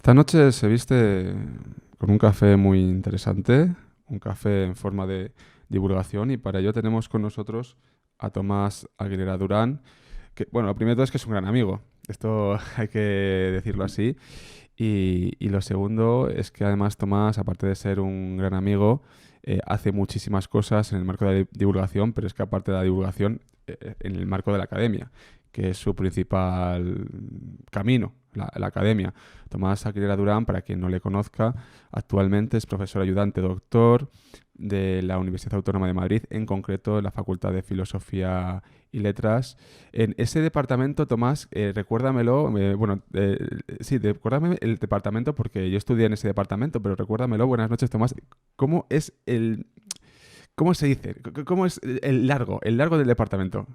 Esta noche se viste con un café muy interesante, un café en forma de divulgación y para ello tenemos con nosotros a Tomás Aguilera Durán, que, bueno, lo primero de todo es que es un gran amigo, esto hay que decirlo así, y lo segundo es que además Tomás, aparte de ser un gran amigo, hace muchísimas cosas en el marco de la divulgación, pero es que aparte de la divulgación, en el marco de la academia, que es su principal camino, la academia. Tomás Aguilera Durán, para quien no le conozca, actualmente es profesor ayudante doctor de la Universidad Autónoma de Madrid, en concreto en la Facultad de Filosofía y Letras. En ese departamento, Tomás, recuérdamelo, sí, recuérdame el departamento porque yo estudié en ese departamento, pero recuérdamelo, buenas noches, Tomás. ¿Cómo es cómo se dice? ¿Cómo es el largo del departamento?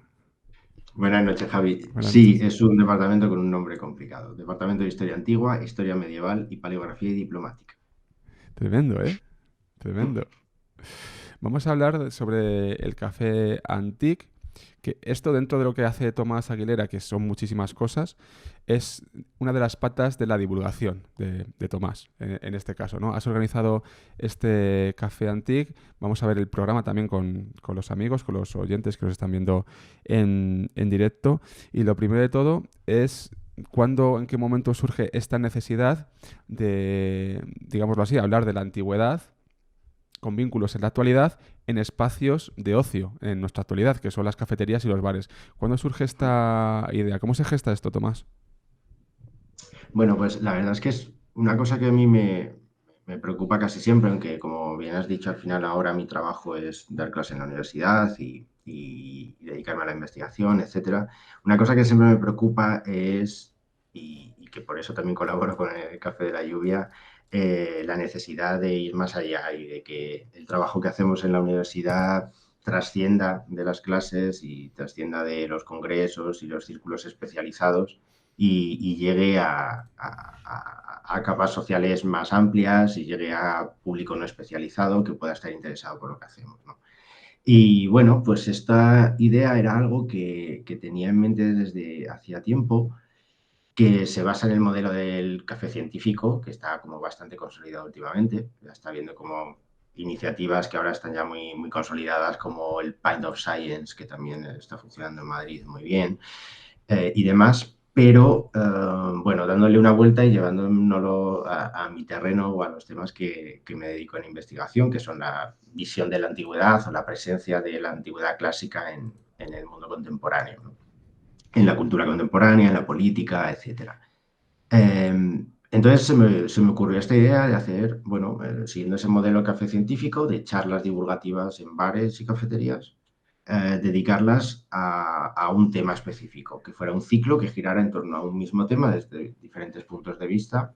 Buenas noches, Javi. Buenas Sí, noches. es un departamento con un nombre complicado. Departamento de Historia Antigua, Historia Medieval y Paleografía y Diplomática. Tremendo, ¿eh? Tremendo. Vamos a hablar sobre el café antique, que esto dentro de lo que hace Tomás Aguilera, que son muchísimas cosas, es una de las patas de la divulgación de Tomás, en este caso, ¿no? Has organizado este café antique, vamos a ver el programa también con los amigos, con los oyentes que nos están viendo en directo, y lo primero de todo es cuándo, en qué momento surge esta necesidad de, digámoslo así, hablar de la antigüedad con vínculos en la actualidad en espacios de ocio en nuestra actualidad, que son las cafeterías y los bares. ¿Cuándo surge esta idea? ¿Cómo se gesta esto, Tomás? Bueno, pues la verdad es que es una cosa que a mí me preocupa casi siempre, aunque como bien has dicho, al final ahora mi trabajo es dar clase en la universidad y dedicarme a la investigación, etcétera. Una cosa que siempre me preocupa es, y que por eso también colaboro con el Café de la Lluvia, la necesidad de ir más allá y de que el trabajo que hacemos en la universidad trascienda de las clases y trascienda de los congresos y los círculos especializados y llegue a capas sociales más amplias y llegue a público no especializado que pueda estar interesado por lo que hacemos, ¿no? Y bueno, pues esta idea era algo que tenía en mente desde hacía tiempo, que se basa en el modelo del café científico, que está como bastante consolidado últimamente. Ya está viendo como iniciativas que ahora están ya muy consolidadas, como el Pint of Science, que también está funcionando en Madrid muy bien, y demás, pero bueno, dándole una vuelta y llevándolo a mi terreno o a los temas que me dedico en investigación, que son la visión de la antigüedad o la presencia de la antigüedad clásica en el mundo contemporáneo, ¿no? En la cultura contemporánea, en la política, etcétera. Entonces se me ocurrió esta idea de hacer, bueno, siguiendo ese modelo de café científico, de charlas divulgativas en bares y cafeterías, dedicarlas a un tema específico, que fuera un ciclo que girara en torno a un mismo tema desde diferentes puntos de vista,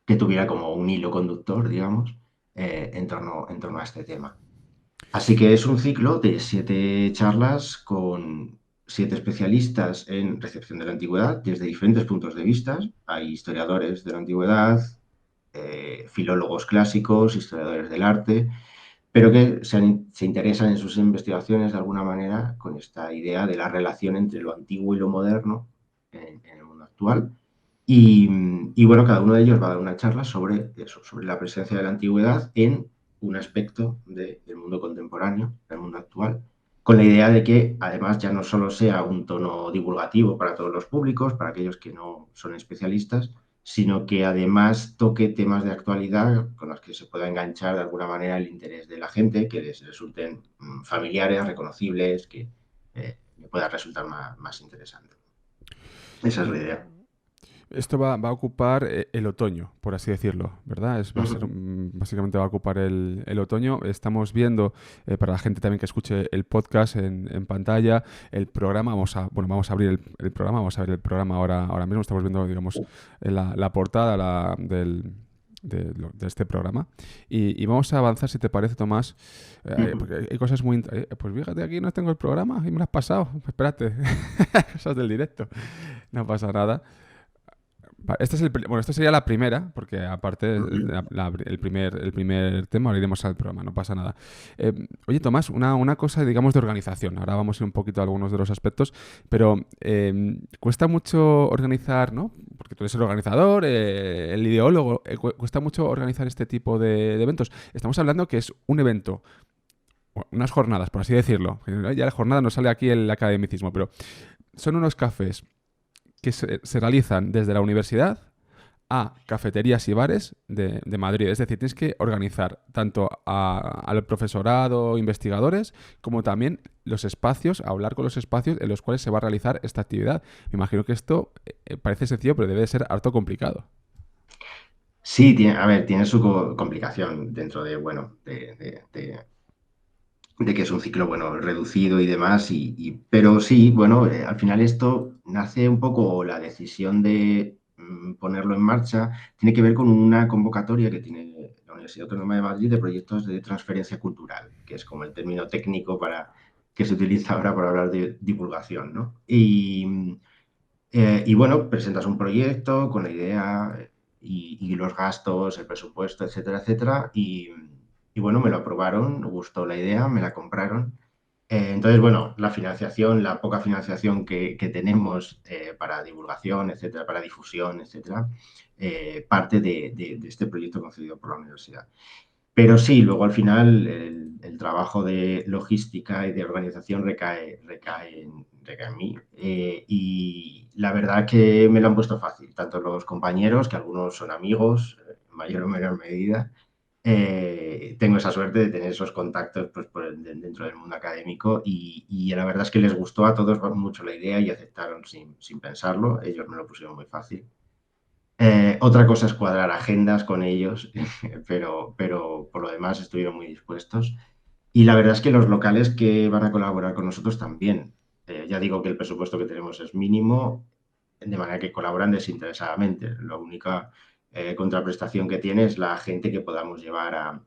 que tuviera como un hilo conductor, digamos, en torno a este tema. Así que es un ciclo de 7 charlas con 7 especialistas en recepción de la antigüedad desde diferentes puntos de vista. Hay historiadores de la antigüedad, filólogos clásicos, historiadores del arte, pero que se interesan en sus investigaciones de alguna manera con esta idea de la relación entre lo antiguo y lo moderno en el mundo actual. Y bueno, cada uno de ellos va a dar una charla sobre eso, sobre la presencia de la antigüedad en un aspecto del mundo contemporáneo, del mundo actual, con la idea de que además ya no solo sea un tono divulgativo para todos los públicos, para aquellos que no son especialistas, sino que además toque temas de actualidad con los que se pueda enganchar de alguna manera el interés de la gente, que les resulten familiares, reconocibles, que me pueda resultar más interesante. Esa es la idea. Esto va a ocupar el otoño, por así decirlo, ¿verdad? Va a ser, Ujú. básicamente va a ocupar el otoño. Estamos viendo, para la gente también que escuche el podcast en pantalla, el programa. Vamos a abrir el programa, vamos a ver el programa ahora mismo. Estamos viendo, digamos, la portada de este programa. Y vamos a avanzar, si te parece, Tomás, Ujú. porque hay cosas muy... pues fíjate, aquí no tengo el programa y me lo has pasado. Espérate, cosas del directo. No pasa nada. Este es bueno, esto sería la primera, porque aparte Ujú. el primer tema lo iremos al programa, no pasa nada. Eh, Oye, Tomás, una cosa, digamos, de organización. Ahora vamos a ir un poquito a algunos de los aspectos, pero cuesta mucho organizar, ¿no? Porque tú eres el organizador, el ideólogo, cuesta mucho organizar este tipo de eventos. Estamos hablando que es un evento, unas jornadas, por así decirlo. Ya la jornada no sale aquí el academicismo, pero son unos cafés que se realizan desde la universidad a cafeterías y bares de Madrid. Es decir, tienes que organizar tanto al profesorado, investigadores, como también los espacios, hablar con los espacios en los cuales se va a realizar esta actividad. Me imagino que esto parece sencillo, pero debe de ser harto complicado. Sí, a ver, tiene su complicación dentro de, bueno, de que es un ciclo, bueno, reducido y demás, pero sí, bueno, al final esto nace un poco la decisión de ponerlo en marcha, tiene que ver con una convocatoria que tiene la Universidad Autónoma de Madrid de proyectos de transferencia cultural, que es como el término técnico que se utiliza ahora para hablar de divulgación, ¿no? Y bueno, presentas un proyecto con la idea y los gastos, el presupuesto, etcétera, etcétera. Y bueno, me lo aprobaron, me gustó la idea, me la compraron. Entonces, bueno, la financiación, la poca financiación que tenemos para divulgación, etcétera, para difusión, etcétera, parte de este proyecto concedido por la universidad. Pero sí, luego al final el trabajo de logística y de organización recae en mí. Y la verdad que me lo han puesto fácil, tanto los compañeros, que algunos son amigos, en mayor o menor medida. Tengo esa suerte de tener esos contactos pues, dentro del mundo académico y la verdad es que les gustó a todos mucho la idea y aceptaron sin pensarlo. Ellos me lo pusieron muy fácil. Otra cosa es cuadrar agendas con ellos, pero por lo demás estuvieron muy dispuestos. Y la verdad es que los locales que van a colaborar con nosotros también. Ya digo que el presupuesto que tenemos es mínimo, de manera que colaboran desinteresadamente. La única contraprestación que tiene es la gente que podamos llevar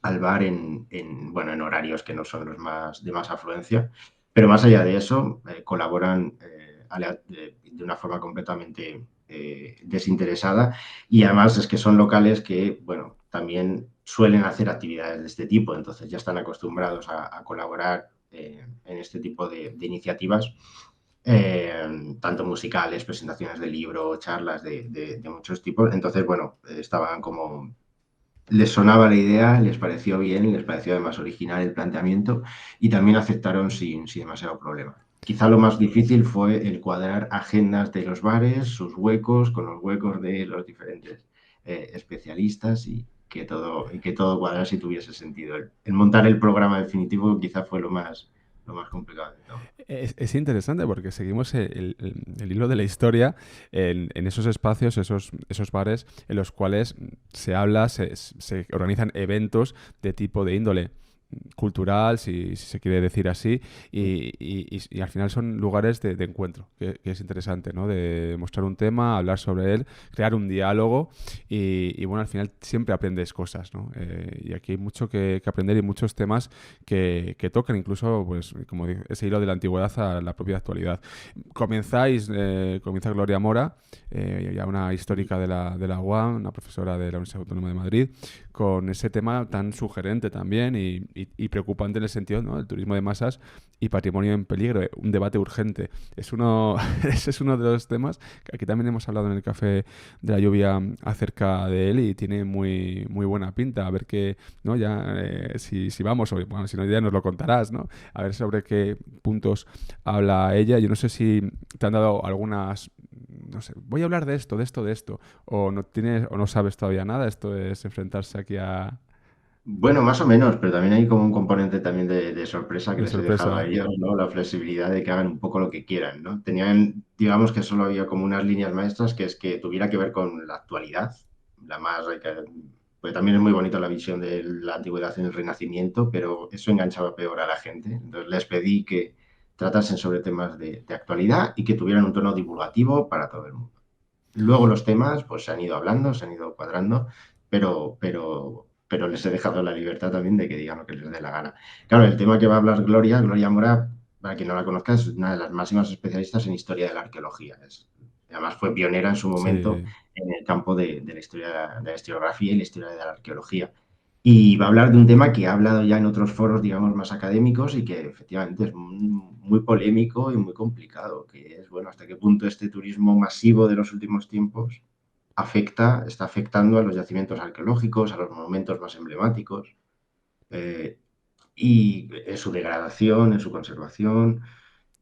al bar bueno, en horarios que no son los más de más afluencia. Pero más allá de eso, colaboran de una forma completamente desinteresada y además es que son locales que, bueno, también suelen hacer actividades de este tipo, entonces ya están acostumbrados a colaborar en este tipo de iniciativas, tanto musicales, presentaciones de libro, charlas de muchos tipos. Entonces, bueno, estaban como les sonaba la idea, les pareció bien, les pareció además original el planteamiento y también aceptaron sin demasiado problema. Quizá lo más difícil fue el cuadrar agendas de los bares, sus huecos, con los huecos de los diferentes especialistas y que todo cuadrase y tuviese sentido. El montar el programa definitivo quizá fue lo más complicado de todo. Es interesante porque seguimos el hilo de la historia en esos espacios, esos bares en los cuales se habla, se organizan eventos de tipo de índole cultural, si se quiere decir así, y al final son lugares de encuentro, que es interesante, ¿no? De mostrar un tema, hablar sobre él, crear un diálogo bueno, al final siempre aprendes cosas, ¿no? Y aquí hay mucho que aprender y muchos temas que tocan incluso, pues, como digo, ese hilo de la antigüedad a la propia actualidad. Comienza Gloria Mora, ya una histórica de la UAM, una profesora de la Universidad Autónoma de Madrid, con ese tema tan sugerente también y preocupante en el sentido, ¿no? El turismo de masas y patrimonio en peligro, un debate urgente. Ese es uno de los temas que aquí también hemos hablado en el Café de la Lluvia acerca de él y tiene muy, muy buena pinta. A ver qué, ¿no? Ya, si vamos, o bueno, si no ya nos lo contarás, ¿no? A ver sobre qué puntos habla ella. Yo no sé si te han dado algunas, no sé, voy a hablar de esto, de esto, de esto, o no tienes, o no sabes todavía nada. Esto es enfrentarse aquí a Bueno, más o menos, pero también hay como un componente también de sorpresa que de les he dejado a sorpresa. ellos, ¿no? La flexibilidad de que hagan un poco lo que quieran, ¿no? Tenían, digamos que solo había como unas líneas maestras que es que tuviera que ver con la actualidad, la más rica, pues también es muy bonita la visión de la antigüedad en el Renacimiento, pero eso enganchaba peor a la gente. Entonces les pedí que tratasen sobre temas de actualidad y que tuvieran un tono divulgativo para todo el mundo. Luego los temas, pues se han ido hablando, se han ido cuadrando, pero les he dejado la libertad también de que digan lo que les dé la gana. Claro, el tema que va a hablar Gloria Mora, para quien no la conozca, es una de las máximas especialistas en historia de la arqueología. además fue pionera en su momento Sí, en el campo de la historia de la historiografía y la historia de la arqueología. Y va a hablar de un tema que ha hablado ya en otros foros, digamos, más académicos y que efectivamente es muy polémico y muy complicado, que es, bueno, hasta qué punto este turismo masivo de los últimos tiempos está afectando a los yacimientos arqueológicos, a los monumentos más emblemáticos, eh, y en su degradación, en su conservación,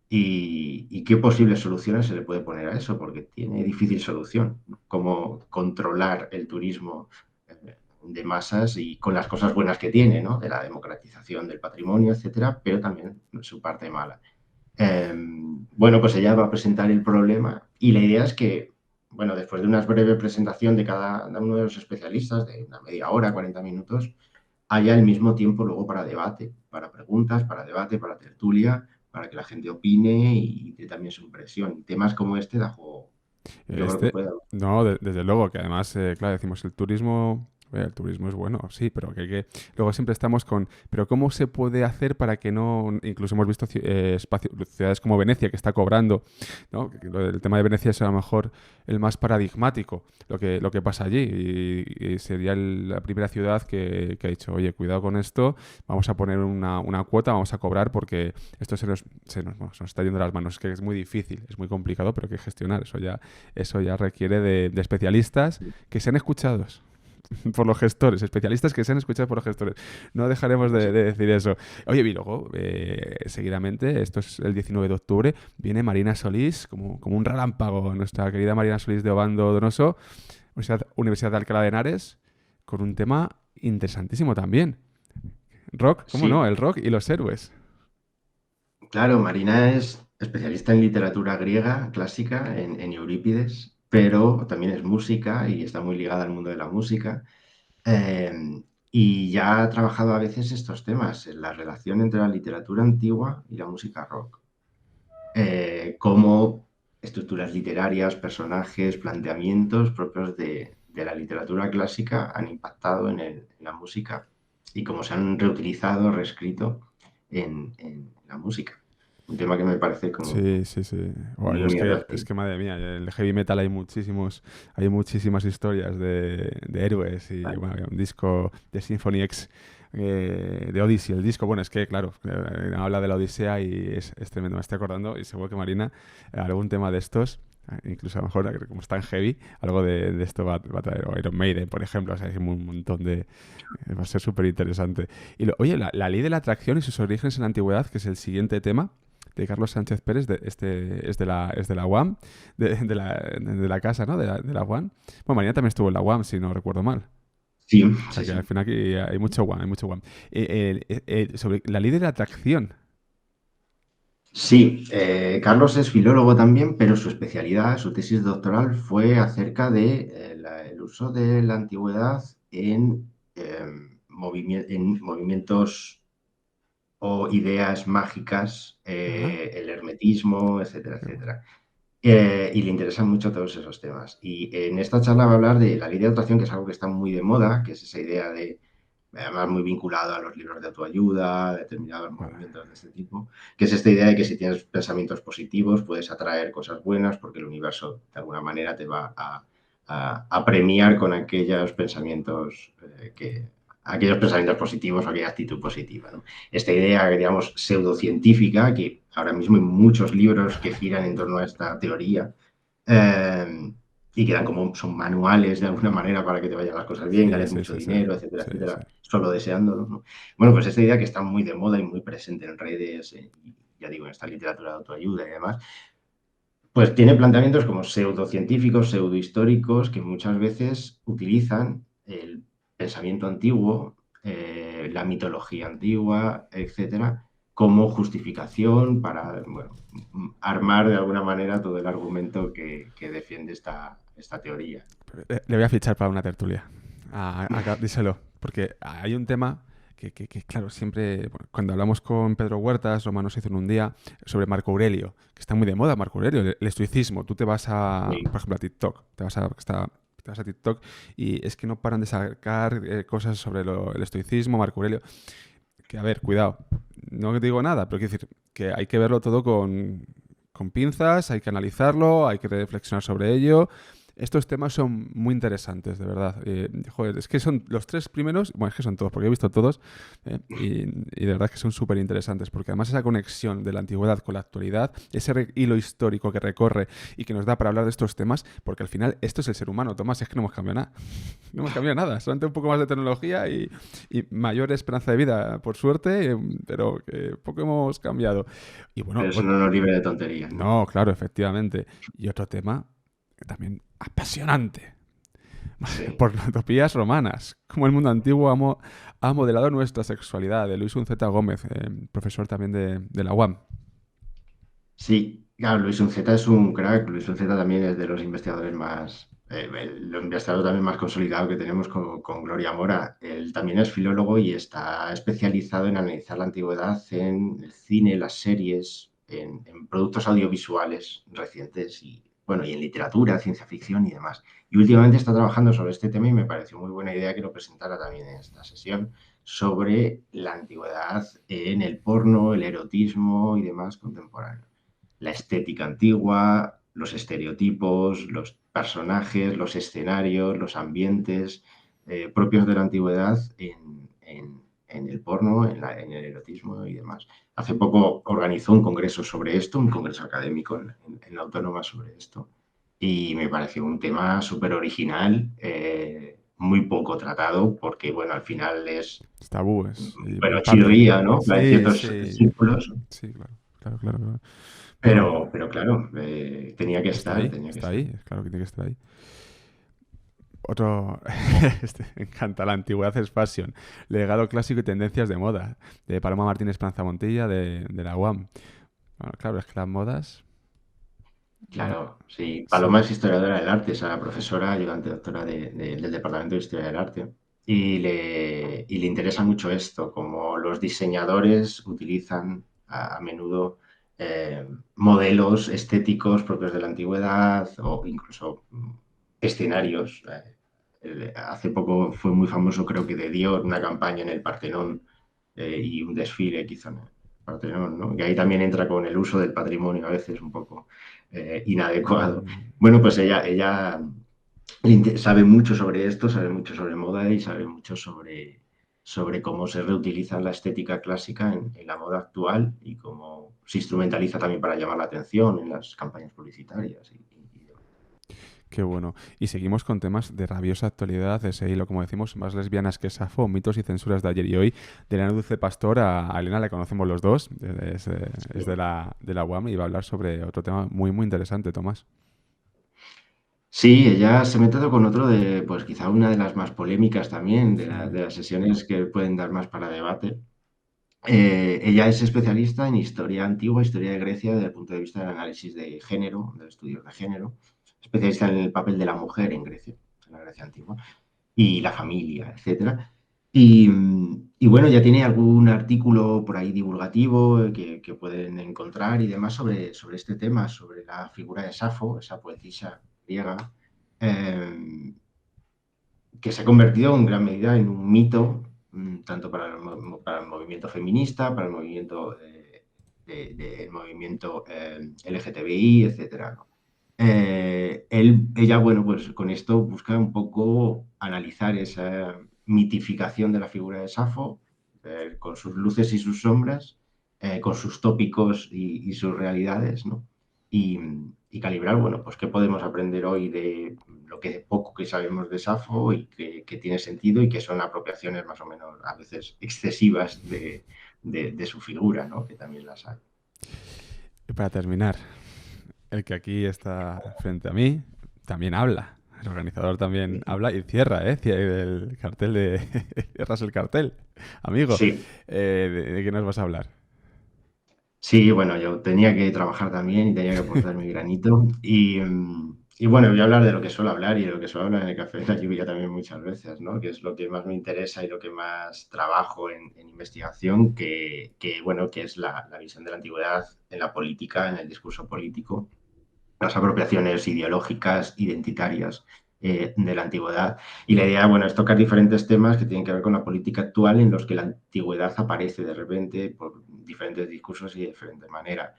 y qué posibles soluciones se le puede poner a eso, porque tiene difícil solución, ¿no? Cómo controlar el turismo de masas y con las cosas buenas que tiene, ¿no? De la democratización del patrimonio, etcétera, pero también su parte mala. Bueno, pues ella va a presentar el problema y la idea es que, bueno, después de una breve presentación de cada uno de los especialistas, de una media hora, 40 minutos, haya el mismo tiempo luego para debate, para preguntas, para debate, para tertulia, para que la gente opine y dé también su impresión. Temas como este da juego. Yo creo que este, puede haber. no, desde luego, que además, claro, decimos el turismo es bueno, sí, pero luego siempre estamos con, pero ¿cómo se puede hacer para que no, incluso hemos visto ciudades como Venecia que está cobrando, ¿no? El tema de Venecia es a lo mejor el más paradigmático, lo que pasa allí, y sería la primera ciudad que ha dicho, oye, cuidado con esto, vamos a poner una cuota, vamos a cobrar porque esto bueno, se nos está yendo de las manos, es que es muy difícil, es muy complicado, pero hay que gestionar, eso ya requiere de especialistas que sean escuchados por los gestores, especialistas que sean escuchados por los gestores. No dejaremos Sí, de decir eso. Oye, y luego, seguidamente, esto es el 19 de octubre, viene Marina Solís, como un relámpago, nuestra querida Marina Solís de Obando Donoso, Universidad de Alcalá de Henares, con un tema interesantísimo también. Rock, ¿cómo sí, no? El rock y los héroes. claro, Marina es especialista en literatura griega clásica, en Eurípides, pero también es música y está muy ligada al mundo de la música. Y ya ha trabajado a veces estos temas, en la relación entre la literatura antigua y la música rock. Cómo estructuras literarias, personajes, planteamientos propios de la literatura clásica han impactado en la música y cómo se han reutilizado, reescrito en la música. Un tema que me parece como Sí, sí, sí. Buah, yo es muy que, es atractivo. que madre mía, en el heavy metal hay muchísimas historias de héroes y Vale. bueno, había un disco de Symphony X, de Odyssey, el disco, bueno, es que claro, habla de la Odisea y es tremendo, me estoy acordando y seguro que Marina, algún tema de estos, incluso a lo mejor, como es tan heavy, algo de esto va a traer, o Iron Maiden, por ejemplo, o sea, hay un montón va a ser súper interesante. Y oye, la ley de la atracción y sus orígenes en la antigüedad, que es el siguiente tema de Carlos Sánchez Pérez, es de la UAM, de la casa, ¿no? De la UAM. Bueno, Marina también estuvo en la UAM, si no recuerdo mal. Sí, O sea sí, que al sí. final aquí hay mucho UAM, hay mucho UAM. Sobre la ley de la atracción. Sí, Carlos es filólogo también, pero su especialidad, su tesis doctoral fue acerca de el uso de la antigüedad en movimientos o ideas mágicas, Ah, el hermetismo, etcétera, qué bueno. etcétera. Y le interesan mucho todos esos temas. Y en esta charla va a hablar de la ley de atracción, que es algo que está muy de moda, que es esa idea de, además muy vinculado a los libros de autoayuda, a determinados Vale. movimientos de este tipo, que es esta idea de que si tienes pensamientos positivos puedes atraer cosas buenas porque el universo de alguna manera te va a premiar con aquellos pensamientos positivos o aquella actitud positiva, ¿no? Esta idea, digamos, pseudocientífica, que ahora mismo hay muchos libros que giran en torno a esta teoría, eh, y que dan como son manuales de alguna manera para que te vayan las cosas bien, Sí, ganes sí, mucho sí, sí. dinero, etcétera, Sí, sí. etcétera, solo deseándolo, ¿no? Bueno, pues esta idea que está muy de moda y muy presente en redes, y ya digo, en esta literatura de autoayuda y demás, pues tiene planteamientos como pseudocientíficos, pseudohistóricos, que muchas veces utilizan el pensamiento antiguo, la mitología antigua, etcétera, como justificación para, bueno, armar de alguna manera todo el argumento que defiende esta teoría. Le voy a fichar para una tertulia. Díselo. Porque hay un tema claro, siempre, bueno, cuando hablamos con Pedro Huertas, Romano se hizo en un día, sobre Marco Aurelio, que está muy de moda Marco Aurelio, el estoicismo. Tú te vas por ejemplo, a TikTok, te vas a TikTok y es que no paran de sacar cosas sobre el estoicismo, Marco Aurelio. Que a ver, cuidado, no digo nada, pero quiero decir que hay que verlo todo con pinzas, hay que analizarlo, hay que reflexionar sobre ello. Estos temas son muy interesantes, de verdad. Joder, es que son los tres primeros, bueno, es que son todos, porque he visto todos, y de verdad que son súper interesantes, porque además esa conexión de la antigüedad con la actualidad, ese hilo histórico que recorre y que nos da para hablar de estos temas, porque al final esto es el ser humano, Tomás, es que no hemos cambiado nada. No hemos cambiado nada, solamente un poco más de tecnología y mayor esperanza de vida, por suerte, pero que poco hemos cambiado. Y bueno, Pero eso no nos libre de tonterías, ¿no? no, claro, efectivamente. Y otro tema también apasionante, Sí. por las utopías romanas, como el mundo antiguo ha modelado nuestra sexualidad, de Luis Unceta Gómez, profesor también de la UAM. Sí, claro, Luis Unceta es un crack. Luis Unceta también es de los investigadores más, el investigador también más consolidado que tenemos con Gloria Mora. Él también es filólogo y está especializado en analizar la antigüedad en el cine, las series, en productos audiovisuales recientes y, bueno, y en literatura, ciencia ficción y demás. Y últimamente está trabajando sobre este tema y me pareció muy buena idea que lo presentara también en esta sesión sobre la antigüedad en el porno, el erotismo y demás contemporáneo, la estética antigua, los estereotipos, los personajes, los escenarios, los ambientes propios de la antigüedad en el porno, en el erotismo y demás. Hace poco organizó un congreso sobre esto, un congreso académico en la Autónoma sobre esto, y me pareció un tema súper original, muy poco tratado, porque, bueno, al final es, Es tabúes y bueno, parte. chirría, ¿no? En Sí, ciertos sí, círculos, sí, claro, claro, claro, claro. Bueno, pero claro, tenía que estar, tenía que está estar. ahí, es claro que tiene que estar ahí. Otro, me encanta, la antigüedad es fashion, legado clásico y tendencias de moda, de Paloma Martínez Planza Montilla, de la UAM. Bueno, claro, es que las modas, no, Claro, sí. sí, Paloma es historiadora del arte, es la profesora ayudante doctora del Departamento de Historia del Arte. Y le interesa mucho esto, como los diseñadores utilizan a menudo modelos estéticos propios de la antigüedad o incluso escenarios. Hace poco fue muy famoso, creo que de Dior, una campaña en el Partenón y un desfile que hizo en el Partenón, ¿no? Y ahí también entra con el uso del patrimonio a veces un poco inadecuado. mm, Bueno, pues ella sabe mucho sobre esto, sabe mucho sobre moda y sabe mucho sobre cómo se reutiliza la estética clásica en la moda actual y cómo se instrumentaliza también para llamar la atención en las campañas publicitarias y demás. qué bueno. Y seguimos con temas de rabiosa actualidad, ese hilo, como decimos, más lesbianas que Safo, mitos y censuras de ayer y hoy. De Elena Dulce Pastor a Elena le conocemos los dos, es Sí. de la UAM y va a hablar sobre otro tema muy, muy interesante, Tomás. Sí, ella se mete con otro de, pues quizá una de las más polémicas también, Mm, de las sesiones que pueden dar más para debate. Ella es especialista en historia antigua, historia de Grecia, desde el punto de vista del análisis de género, del estudio de género, especialista en el papel de la mujer en Grecia, en la Grecia antigua, y la familia, etcétera. Y bueno, ya tiene algún artículo por ahí divulgativo que pueden encontrar y demás sobre este tema, sobre la figura de Safo, esa poetisa griega, eh, que se ha convertido en gran medida en un mito, tanto para el movimiento feminista, para el movimiento, movimiento LGTBI, etcétera, ¿no? Ella, bueno, pues con esto busca un poco analizar esa mitificación de la figura de Safo, con sus luces y sus sombras, con sus tópicos y sus realidades, ¿no? Y, y calibrar, bueno, pues qué podemos aprender hoy de lo que poco que sabemos de Safo y que tiene sentido y que son apropiaciones más o menos a veces excesivas de su figura, ¿no? Que también las hay. Y para terminar, el que aquí está frente a mí también habla. El organizador también habla y cierra, ¿eh? El cartel de... Cierras el cartel, amigo. Sí, De qué nos vas a hablar? sí, bueno, yo tenía que trabajar también y tenía que aportar mi granito. Y bueno, voy a hablar de lo que suelo hablar y de lo que suelo hablar en el Café de la Lluvia también muchas veces, ¿no? Que es lo que más me interesa y lo que más trabajo en investigación, bueno, que es la visión de la antigüedad en la política, en el discurso político, las apropiaciones ideológicas, identitarias de la antigüedad. Y la idea, bueno, es tocar diferentes temas que tienen que ver con la política actual en los que la antigüedad aparece de repente por diferentes discursos y de diferente manera.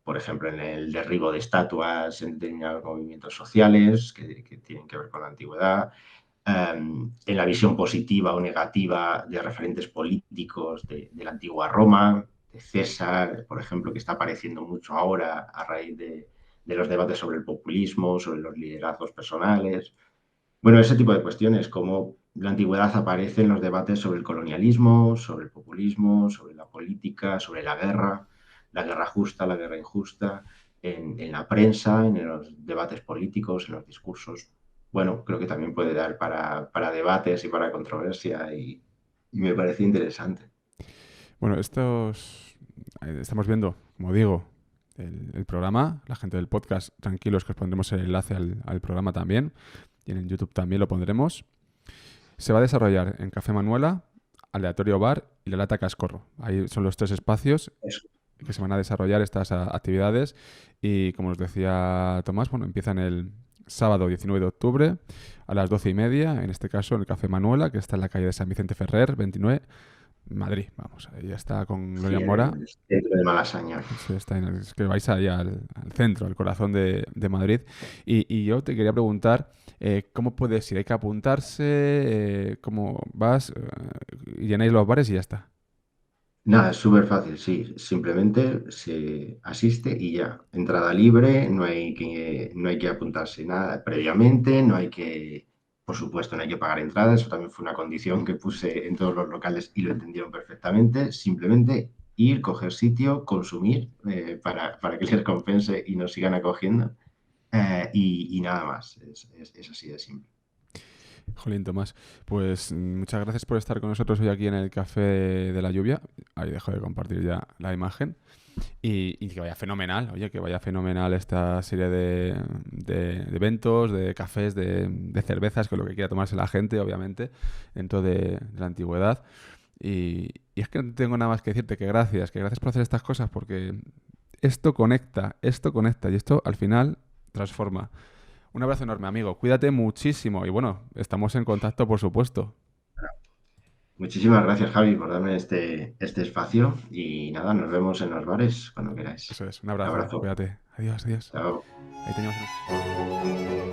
por ejemplo, en el derribo de estatuas en determinados movimientos sociales que tienen que ver con la antigüedad, en la visión positiva o negativa de referentes políticos de la antigua Roma, de César, por ejemplo, que está apareciendo mucho ahora a raíz de los debates sobre el populismo, sobre los liderazgos personales. Bueno, ese tipo de cuestiones, como la antigüedad aparece en los debates sobre el colonialismo, sobre el populismo, sobre la política, sobre la guerra justa, la guerra injusta, en la prensa, en los debates políticos, en los discursos. Bueno, creo que también puede dar para debates y para controversia y me parece interesante. Bueno, estamos viendo, como digo, el programa, la gente del podcast, tranquilos que os pondremos el enlace al programa también y en el YouTube también lo pondremos. Se va a desarrollar en Café Manuela, Aleatorio Bar y La Lata Cascorro. Ahí son los tres espacios Eso. que se van a desarrollar estas actividades y como nos decía Tomás, bueno, empiezan el sábado 19 de octubre a las 12:30, en este caso en el Café Manuela, que está en la calle de San Vicente Ferrer, 29, Madrid. Vamos, ahí ya está con Gloria Sí, en Mora. el centro de Malasaña. Sí, es que vais allá al centro, al corazón de Madrid. Y yo te quería preguntar, ¿cómo puedes ir? ¿Hay que apuntarse? ¿Cómo vas? Llenáis los bares y ya está. Nada, es súper fácil, sí. Simplemente se asiste y ya. Entrada libre, no hay que apuntarse nada previamente, no hay que, por supuesto, no hay que pagar entrada. Eso también fue una condición que puse en todos los locales y lo entendieron perfectamente. Simplemente ir, coger sitio, consumir para que les compense y nos sigan acogiendo. Y nada más. Es así de simple. Jolín, Tomás, pues muchas gracias por estar con nosotros hoy aquí en el Café de la Lluvia. Ahí dejo de compartir ya la imagen. Y que vaya fenomenal, oye, que vaya fenomenal esta serie de eventos, de cafés, de cervezas, con lo que quiera tomarse la gente, obviamente, dentro de la antigüedad. Y es que no tengo nada más que decirte que gracias por hacer estas cosas, porque esto conecta y esto al final transforma. Un abrazo enorme, amigo. Cuídate muchísimo y bueno, estamos en contacto, por supuesto. Muchísimas gracias, Javi, por darme este espacio y nada, nos vemos en los bares cuando queráis. Eso es, un Un abrazo. abrazo. Cuídate. Adiós, adiós. Chao. Ahí teníamos.